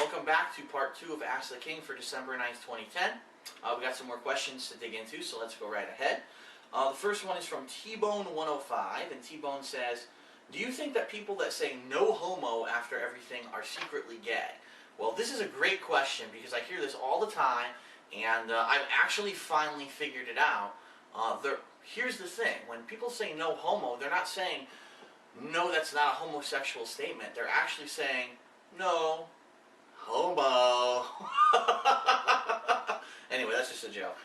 welcome back to part 2 of Ask the King for December 9th, 2010. We got some more questions to dig into, so let's go right ahead. The first one is from T-Bone105, and T-Bone says, do you think that people that say no homo after everything are secretly gay? Well, this is a great question because I hear this all the time, and I've actually finally figured it out. Here's the thing, when people say no homo, they're not saying, no, that's not a homosexual statement. They're actually saying, no homo. Anyway, that's just a joke.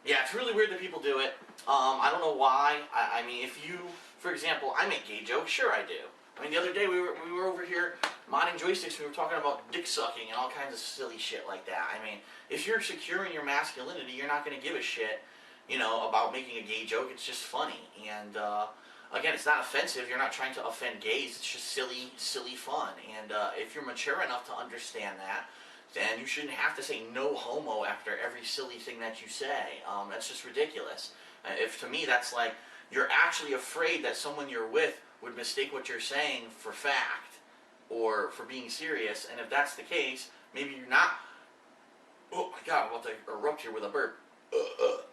Yeah, it's really weird that people do it. I don't know why. I mean, if you, for example, I make gay jokes. Sure, I do. I mean, the other day we were over here modding joysticks. We were talking about dick sucking and all kinds of silly shit like that. I mean, if you're secure in your masculinity, you're not going to give a shit, you know, about making a gay joke. It's just funny. And again, it's not offensive. You're not trying to offend gays. It's just silly fun. And if you're mature enough to understand that, then you shouldn't have to say no homo after every silly thing that you say. That's just ridiculous. If to me, that's like you're actually afraid that someone you're with would mistake what you're saying for fact or for being serious. And if that's the case, maybe you're not. Oh my God, I'm about to erupt here with a burp.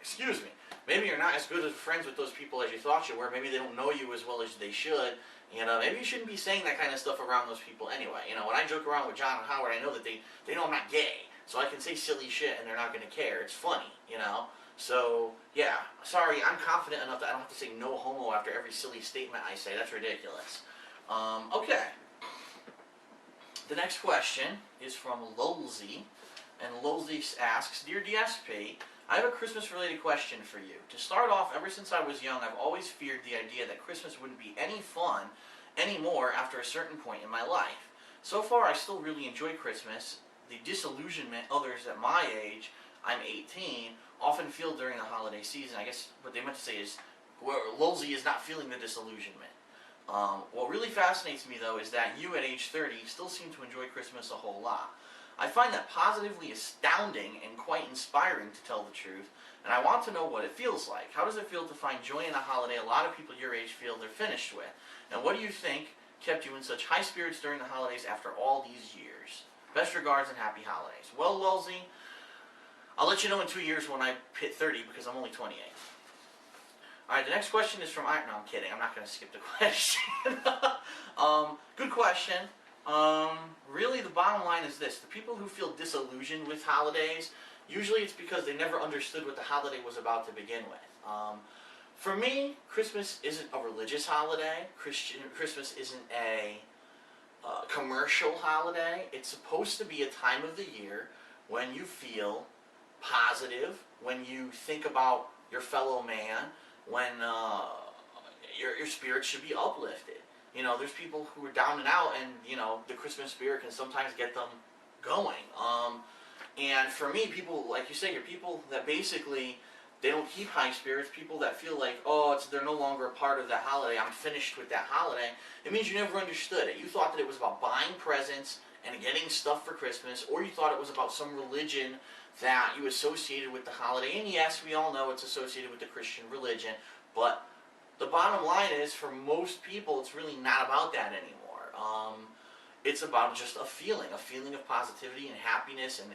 Excuse me. Maybe you're not as good of friends with those people as you thought you were. Maybe they don't know you as well as they should. And maybe you shouldn't be saying that kind of stuff around those people anyway. You know, when I joke around with John and Howard, I know that they know I'm not gay. So I can say silly shit and they're not going to care. It's funny, you know. So, yeah. Sorry, I'm confident enough that I don't have to say no homo after every silly statement I say. That's ridiculous. Okay. The next question is from Lolzy. And Lolzy asks, Dear DSP, I have a Christmas-related question for you. To start off, ever since I was young, I've always feared the idea that Christmas wouldn't be any fun anymore after a certain point in my life. So far, I still really enjoy Christmas. The disillusionment others at my age, I'm 18, often feel during the holiday season. I guess what they meant to say is, Lolzy is not feeling the disillusionment. What really fascinates me, though, is that you at age 30 still seem to enjoy Christmas a whole lot. I find that positively astounding and quite inspiring, to tell the truth, and I want to know what it feels like. How does it feel to find joy in a holiday a lot of people your age feel they're finished with? And what do you think kept you in such high spirits during the holidays after all these years? Best regards and happy holidays. Well, Lolzy, I'll let you know in 2 years when I hit 30 because I'm only 28. Alright, the next question is from... No, I'm kidding. I'm not going to skip the question. Good question. Really, the bottom line is this. The people who feel disillusioned with holidays, usually it's because they never understood what the holiday was about to begin with. For me, Christmas isn't a religious holiday. Christmas isn't a commercial holiday. It's supposed to be a time of the year when you feel positive, when you think about your fellow man, when your spirits should be uplifted. You know, there's people who are down and out, and, you know, the Christmas spirit can sometimes get them going. And for me, people, like you say, you're people that basically, they don't keep high spirits, people that feel like, oh, they're no longer a part of that holiday, I'm finished with that holiday. It means you never understood it. You thought that it was about buying presents and getting stuff for Christmas, or you thought it was about some religion that you associated with the holiday. And yes, we all know it's associated with the Christian religion, but the bottom line is, for most people, it's really not about that anymore. It's about just a feeling of positivity and happiness and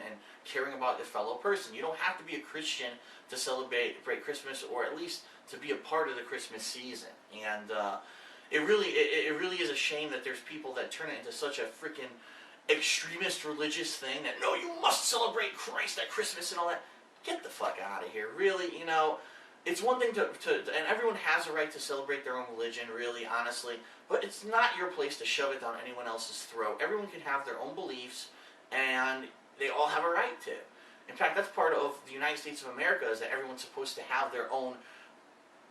caring about your fellow person. You don't have to be a Christian to celebrate Christmas, or at least to be a part of the Christmas season. And it really is a shame that there's people that turn it into such a freaking extremist religious thing that, no, you must celebrate Christ at Christmas and all that. Get the fuck out of here. Really, you know, it's one thing and everyone has a right to celebrate their own religion, really, honestly, but it's not your place to shove it down anyone else's throat. Everyone can have their own beliefs, and they all have a right to. In fact, that's part of the United States of America, is that everyone's supposed to have their own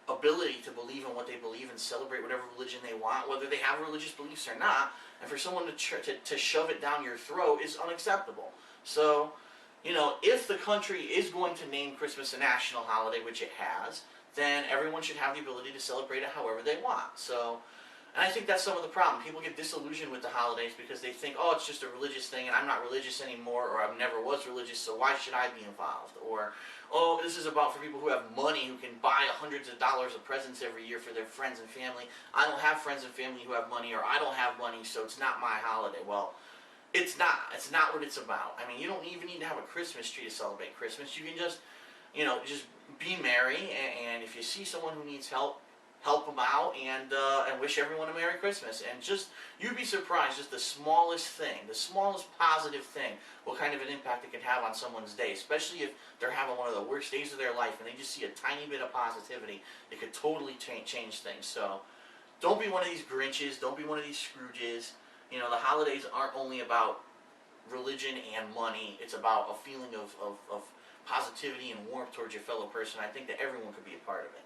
ability to believe in what they believe and celebrate whatever religion they want, whether they have religious beliefs or not. And for someone to shove it down your throat is unacceptable. So, you know, if the country is going to name Christmas a national holiday, which it has, then everyone should have the ability to celebrate it however they want. So, and I think that's some of the problem. People get disillusioned with the holidays because they think, oh, it's just a religious thing and I'm not religious anymore, or I never was religious, so why should I be involved? Or, oh, this is about for people who have money, who can buy hundreds of dollars of presents every year for their friends and family. I don't have friends and family who have money, or I don't have money, so it's not my holiday. Well, It's not. It's not what it's about. I mean, you don't even need to have a Christmas tree to celebrate Christmas. You can just, just be merry, and if you see someone who needs help, help them out, and wish everyone a Merry Christmas. And just, you'd be surprised, just the smallest thing, the smallest positive thing, what kind of an impact it can have on someone's day, especially if they're having one of the worst days of their life, and they just see a tiny bit of positivity. It could totally change things. So, don't be one of these Grinches. Don't be one of these Scrooges. The holidays aren't only about religion and money. It's about a feeling of positivity and warmth towards your fellow person. I think that everyone could be a part of it.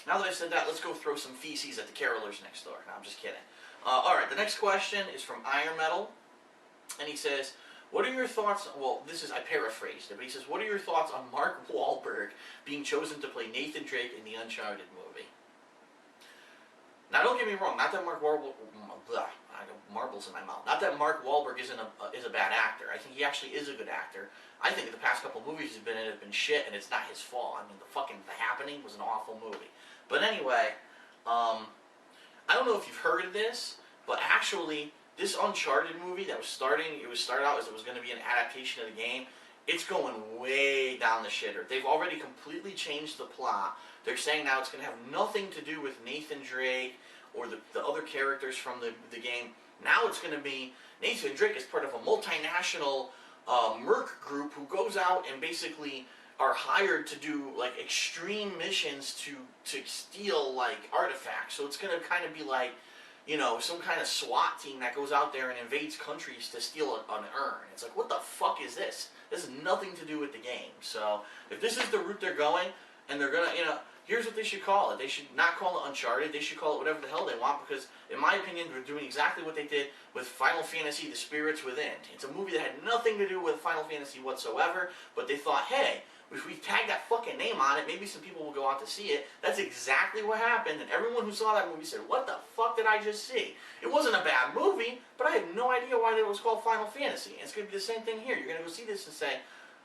Now that I've said that, let's go throw some feces at the carolers next door. No, I'm just kidding. Alright, the next question is from Iron Metal. And he says, what are your thoughts, I paraphrased it, but he says, what are your thoughts on Mark Wahlberg being chosen to play Nathan Drake in the Uncharted movie? Now, don't get me wrong, not that Mark Wahlberg, I got marbles in my mouth. Not that Mark Wahlberg is a bad actor. I think he actually is a good actor. I think the past couple movies he's been in have been shit, and it's not his fault. I mean, The Happening was an awful movie. But anyway, I don't know if you've heard of this, but actually, this Uncharted movie that was started out as it was going to be an adaptation of the game. It's going way down the shitter. They've already completely changed the plot. They're saying now it's going to have nothing to do with Nathan Drake or the other characters from the game. Now it's going to be Nathan Drake is part of a multinational merc group who goes out and basically are hired to do like extreme missions to steal like artifacts. So it's going to kind of be like, some kind of SWAT team that goes out there and invades countries to steal an urn. It's like, what the fuck is this? This has nothing to do with the game. So if this is the route they're going, and they're gonna, here's what they should call it. They should not call it Uncharted. They should call it whatever the hell they want, because in my opinion, they're doing exactly what they did with Final Fantasy: The Spirits Within. It's a movie that had nothing to do with Final Fantasy whatsoever, but they thought, hey, if we tag that fucking name on it, maybe some people will go out to see it. That's exactly what happened, and everyone who saw that movie said, what the fuck did I just see? It wasn't a bad movie, but I had no idea why it was called Final Fantasy. And it's going to be the same thing here. You're going to go see this and say,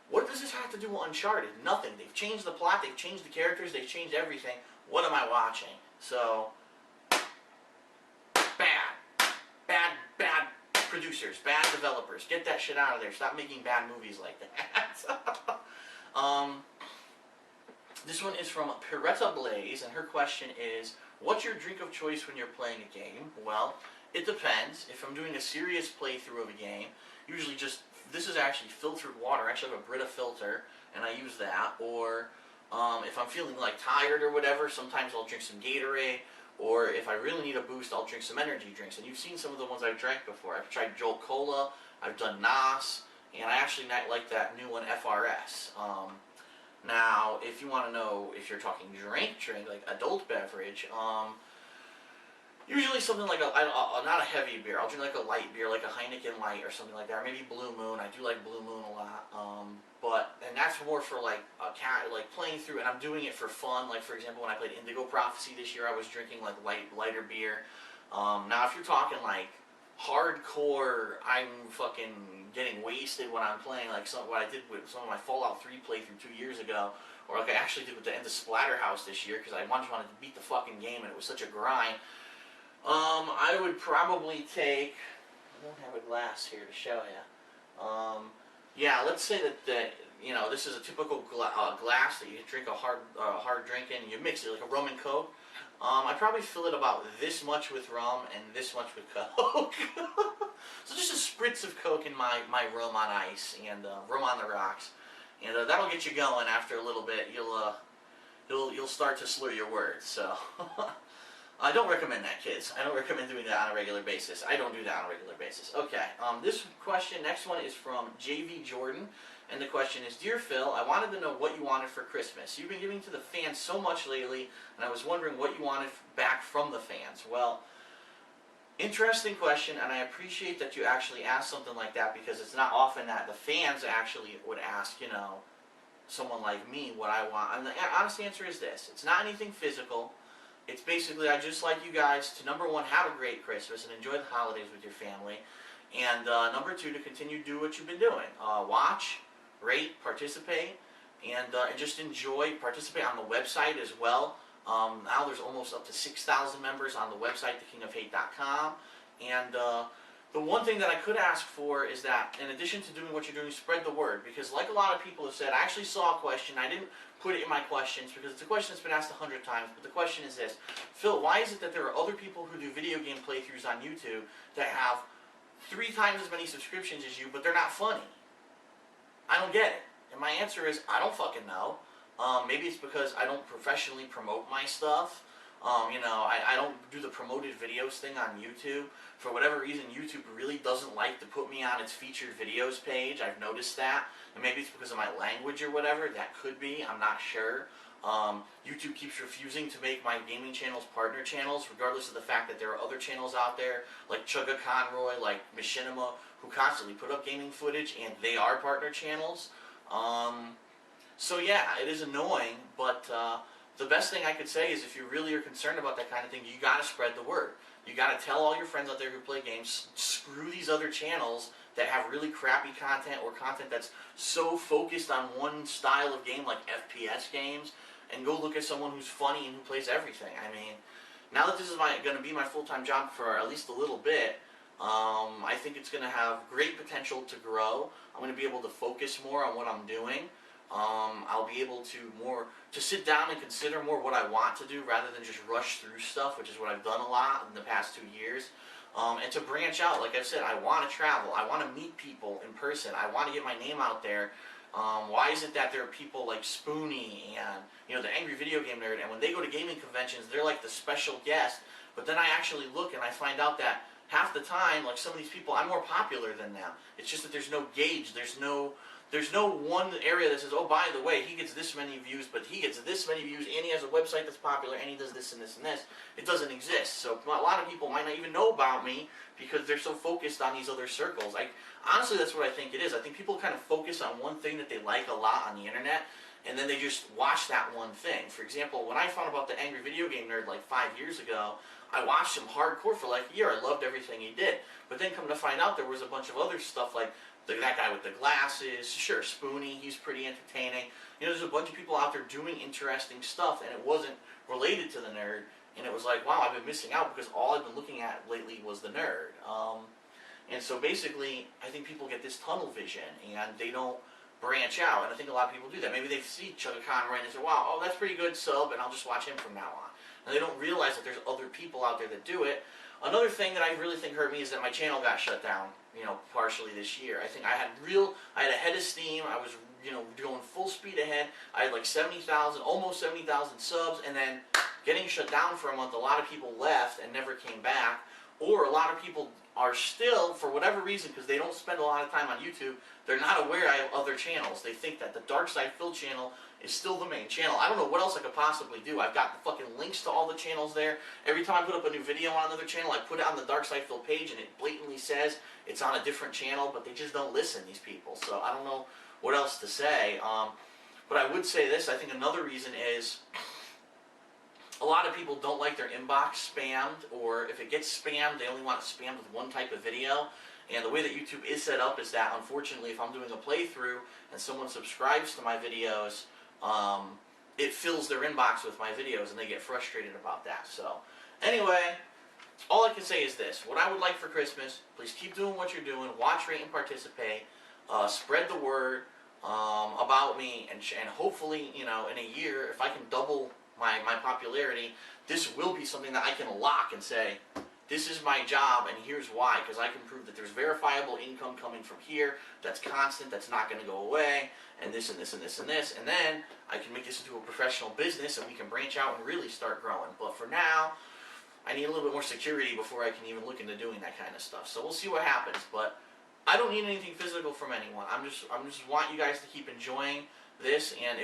what does this have to do with Uncharted? Nothing. They've changed the plot, they've changed the characters, they've changed everything. What am I watching? So, bad producers, bad developers. Get that shit out of there. Stop making bad movies like that. This one is from Piretta Blaze, and her question is, what's your drink of choice when you're playing a game? Well, it depends. If I'm doing a serious playthrough of a game, usually this is actually filtered water. I actually have a Brita filter, and I use that. Or if I'm feeling like tired or whatever, sometimes I'll drink some Gatorade. Or if I really need a boost, I'll drink some energy drinks. And you've seen some of the ones I've drank before. I've tried Jolt Cola, I've done NOS, and I actually like that new one, FRS. Now, if you want to know if you're talking drink, like adult beverage, usually something like not a heavy beer. I'll drink like a light beer, like a Heineken Light or something like that, or maybe Blue Moon. I do like Blue Moon a lot. And that's more for like playing through, and I'm doing it for fun. Like for example, when I played Indigo Prophecy this year, I was drinking like lighter beer. Now, if you're talking like hardcore, I'm fucking getting wasted when I'm playing, like what I did with some of my Fallout 3 playthrough 2 years ago, or like I actually did with the end of Splatterhouse this year, because I just wanted to beat the fucking game and it was such a grind. I would probably take, I don't have a glass here to show you. Yeah, let's say that this is a typical glass that you drink a hard drink in. You mix it like a rum and Coke. I'd probably fill it about this much with rum and this much with Coke. So just a spritz of Coke in my rum on ice and rum on the rocks, and that'll get you going. After a little bit, you'll start to slur your words. So I don't recommend that, kids. I don't recommend doing that on a regular basis. I don't do that on a regular basis. Okay. This question, next one, is from JV Jordan. And the question is, Dear Phil, I wanted to know what you wanted for Christmas. You've been giving to the fans so much lately, and I was wondering what you wanted back from the fans. Well, interesting question, and I appreciate that you actually asked something like that, because it's not often that the fans actually would ask, someone like me what I want. And the honest answer is this. It's not anything physical. It's basically, I just like you guys to, number one, have a great Christmas and enjoy the holidays with your family. And number two, to continue to do what you've been doing. Watch, rate, participate, and just participate on the website as well. Now there's almost up to 6,000 members on the website, thekingofhate.com. And the one thing that I could ask for is that, in addition to doing what you're doing, spread the word. Because like a lot of people have said, I actually saw a question. I didn't put it in my questions because it's a question that's been asked 100 times. But the question is this: Phil, why is it that there are other people who do video game playthroughs on YouTube that have 3 times as many subscriptions as you, but they're not funny? I don't get it. And my answer is, I don't fucking know. Maybe it's because I don't professionally promote my stuff. I don't do the promoted videos thing on YouTube. For whatever reason, YouTube really doesn't like to put me on its featured videos page. I've noticed that. And maybe it's because of my language or whatever. That could be. I'm not sure. YouTube keeps refusing to make my gaming channels partner channels, regardless of the fact that there are other channels out there, like Chugga Conroy, like Machinima, who constantly put up gaming footage, and they are partner channels. So yeah, it is annoying, but the best thing I could say is if you really are concerned about that kind of thing, you gotta spread the word. You gotta tell all your friends out there who play games, screw these other channels that have really crappy content or content that's so focused on one style of game like FPS games, and go look at someone who's funny and who plays everything. I mean, now that this is going to be my full-time job for at least a little bit, I think it's going to have great potential to grow. I'm going to be able to focus more on what I'm doing. I'll be able to sit down and consider more what I want to do rather than just rush through stuff, which is what I've done a lot in the past 2 years. And to branch out, like I've said, I want to travel. I want to meet people in person. I want to get my name out there. Why is it that there are people like Spoonie and the Angry Video Game Nerd, and when they go to gaming conventions, they're like the special guest, but then I actually look and I find out that half the time, like some of these people, I'm more popular than them. It's just that there's no gauge, there's no one area that says, oh, by the way, he gets this many views, but he gets this many views, and he has a website that's popular, and he does this and this and this. It doesn't exist. So a lot of people might not even know about me because they're so focused on these other circles. Honestly, that's what I think it is. I think people kind of focus on one thing that they like a lot on the internet, and then they just watch that one thing. For example, when I found about the Angry Video Game Nerd like 5 years ago, I watched him hardcore for like a year. I loved everything he did. But then come to find out there was a bunch of other stuff like that guy with the glasses, sure, Spoonie, he's pretty entertaining. There's a bunch of people out there doing interesting stuff, and it wasn't related to the nerd. And it was like, wow, I've been missing out because all I've been looking at lately was the nerd. And so basically, I think people get this tunnel vision, and they don't branch out. And I think a lot of people do that. Maybe they see Chugga Conroy and they say, wow, oh, that's pretty good sub, and I'll just watch him from now on. And they don't realize that there's other people out there that do it. Another thing that I really think hurt me is that my channel got shut down, partially this year. I think I had a head of steam. I was, going full speed ahead. I had like 70,000, almost 70,000 subs, and then getting shut down for a month, a lot of people left and never came back. Or a lot of people are still, for whatever reason, because they don't spend a lot of time on YouTube, they're not aware I have other channels. They think that the Dark Side Phil channel is still the main channel. I don't know what else I could possibly do. I've got the fucking links to all the channels there. Every time I put up a new video on another channel, I put it on the Dark Side Phil page, and it blatantly says it's on a different channel, but they just don't listen, these people. So I don't know what else to say. But I would say this. I think another reason is a lot of people don't like their inbox spammed, or if it gets spammed, they only want it spammed with one type of video. And the way that YouTube is set up is that, unfortunately, if I'm doing a playthrough and someone subscribes to my videos, it fills their inbox with my videos, and they get frustrated about that. So, anyway, all I can say is this. What I would like for Christmas, please keep doing what you're doing. Watch, rate, and participate. Spread the word about me, and hopefully, in a year, if I can double my popularity, this will be something that I can lock and say, this is my job, and here's why, because I can prove that there's verifiable income coming from here that's constant, that's not going to go away, and this and this and this and this, and then I can make this into a professional business, and we can branch out and really start growing. But for now, I need a little bit more security before I can even look into doing that kind of stuff. So we'll see what happens, but I don't need anything physical from anyone. I'm just want you guys to keep enjoying this, and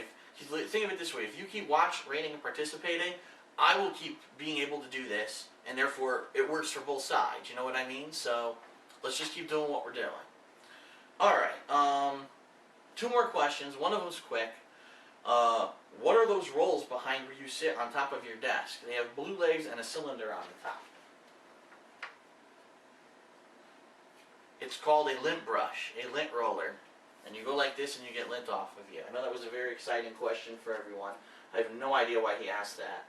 think of it this way: if you keep rating, and participating, I will keep being able to do this, and therefore it works for both sides. You know what I mean? So let's just keep doing what we're doing. All right. 2 more questions. One of them's quick. What are those rolls behind where you sit on top of your desk? They have blue legs and a cylinder on the top. It's called a lint brush, a lint roller. And you go like this and you get lint off of you. I know that was a very exciting question for everyone. I have no idea why he asked that.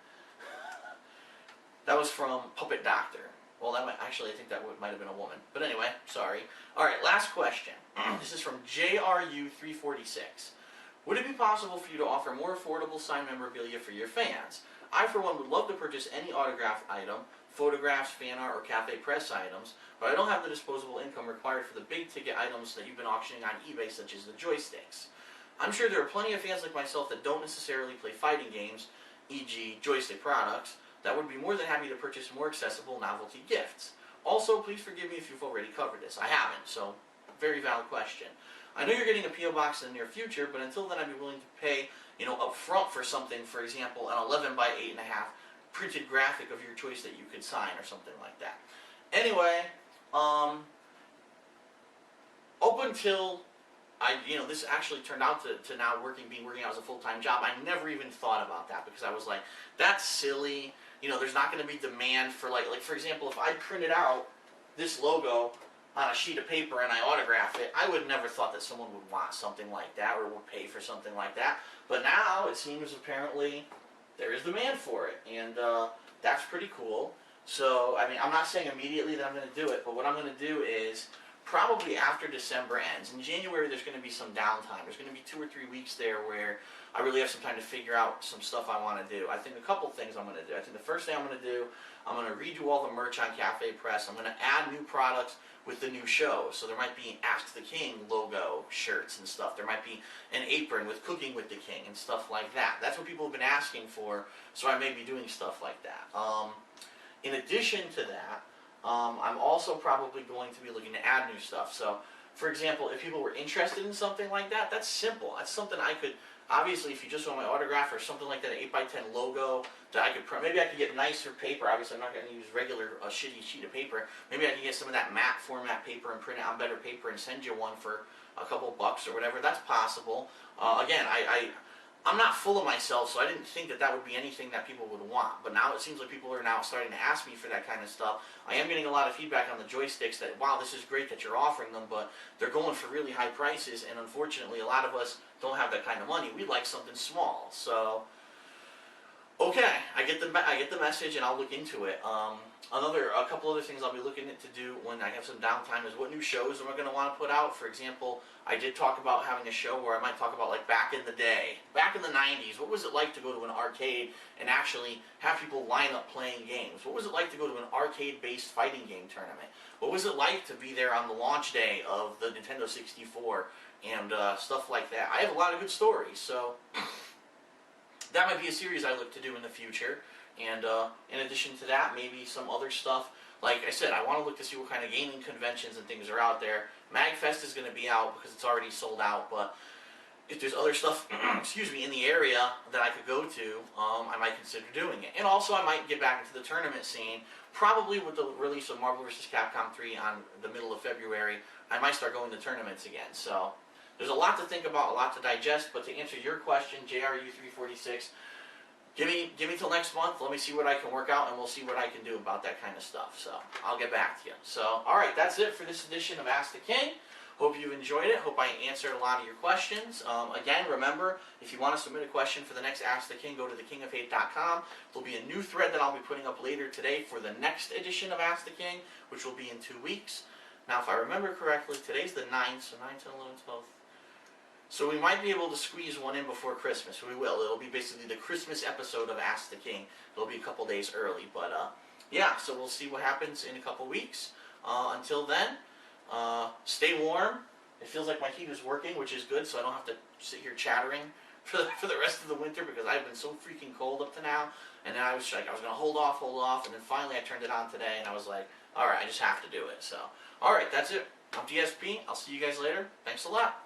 That was from Puppet Doctor. Well, actually, I think that might have been a woman. But anyway, sorry. All right, last question. This is from JRU346. Would it be possible for you to offer more affordable signed memorabilia for your fans? I, for one, would love to purchase any autographed item, photographs, fan art, or cafe press items, but I don't have the disposable income required for the big-ticket items that you've been auctioning on eBay, such as the joysticks. I'm sure there are plenty of fans like myself that don't necessarily play fighting games, e.g. joystick products, that would be more than happy to purchase more accessible novelty gifts. Also, please forgive me if you've already covered this. I haven't, so very valid question. I know you're getting a P.O. box in the near future, but until then I'd be willing to pay, up front for something, for example, an 11 by 8.5 printed graphic of your choice that you could sign or something like that. Anyway, up until this actually turned out to now being working out as a full-time job, I never even thought about that because I was like, that's silly. There's not going to be demand for like for example, if I printed out this logo on a sheet of paper and I autograph it, I would never thought that someone would want something like that or would pay for something like that. But now it seems apparently there is demand for it, and that's pretty cool. So, I mean, I'm not saying immediately that I'm going to do it, but what I'm going to do is probably after December ends. In January, there's going to be some downtime. There's going to be 2 or 3 weeks there where I really have some time to figure out some stuff I want to do. I think a couple things I'm going to do. I think the first thing I'm going to do, I'm going to redo all the merch on Cafe Press. I'm going to add new products with the new show. So there might be Ask the King logo shirts and stuff. There might be an apron with Cooking with the King and stuff like that. That's what people have been asking for, so I may be doing stuff like that. In addition to that, I'm also probably going to be looking to add new stuff. So, for example, if people were interested in something like that, that's simple. That's something I could, obviously, if you just want my autograph or something like that, an 8x10 logo that I could print. Maybe I could get nicer paper. Obviously, I'm not going to use regular shitty sheet of paper. Maybe I can get some of that matte format paper and print it on better paper and send you one for a couple bucks or whatever. That's possible. Again, I'm not full of myself, so I didn't think that would be anything that people would want. But now it seems like people are now starting to ask me for that kind of stuff. I am getting a lot of feedback on the joysticks that, wow, this is great that you're offering them, but they're going for really high prices, and unfortunately a lot of us don't have that kind of money. We'd like something small. So, okay, I get the message, and I'll look into it. A couple other things I'll be looking to do when I have some downtime is what new shows am I going to want to put out. For example, I did talk about having a show where I might talk about like back in the day, back in the 90s, what was it like to go to an arcade and actually have people line up playing games? What was it like to go to an arcade-based fighting game tournament? What was it like to be there on the launch day of the Nintendo 64 and stuff like that? I have a lot of good stories, so that might be a series I look to do in the future. And in addition to that, maybe some other stuff. Like I said, I want to look to see what kind of gaming conventions and things are out there. MagFest is going to be out because it's already sold out, but if there's other stuff, excuse me, in the area that I could go to, I might consider doing it. And also, I might get back into the tournament scene, probably with the release of Marvel vs. Capcom 3 on the middle of February. I might start going to tournaments again. So there's a lot to think about, a lot to digest, but to answer your question, JRU346, Give me till next month. Let me see what I can work out, and we'll see what I can do about that kind of stuff. So I'll get back to you. So, all right, that's it for this edition of Ask the King. Hope you've enjoyed it. Hope I answered a lot of your questions. Again, remember, if you want to submit a question for the next Ask the King, go to thekingofhate.com. There'll be a new thread that I'll be putting up later today for the next edition of Ask the King, which will be in 2 weeks. Now, if I remember correctly, today's the 9th, so 9, 10, 11, 12. So we might be able to squeeze one in before Christmas. We will. It'll be basically the Christmas episode of Ask the King. It'll be a couple days early. But, yeah, so we'll see what happens in a couple weeks. Until then, stay warm. It feels like my heat is working, which is good, so I don't have to sit here chattering for the rest of the winter because I've been so freaking cold up to now. And then I was like, I was going to hold off, and then finally I turned it on today, and I was like, all right, I just have to do it. So, all right, that's it. I'm DSP. I'll see you guys later. Thanks a lot.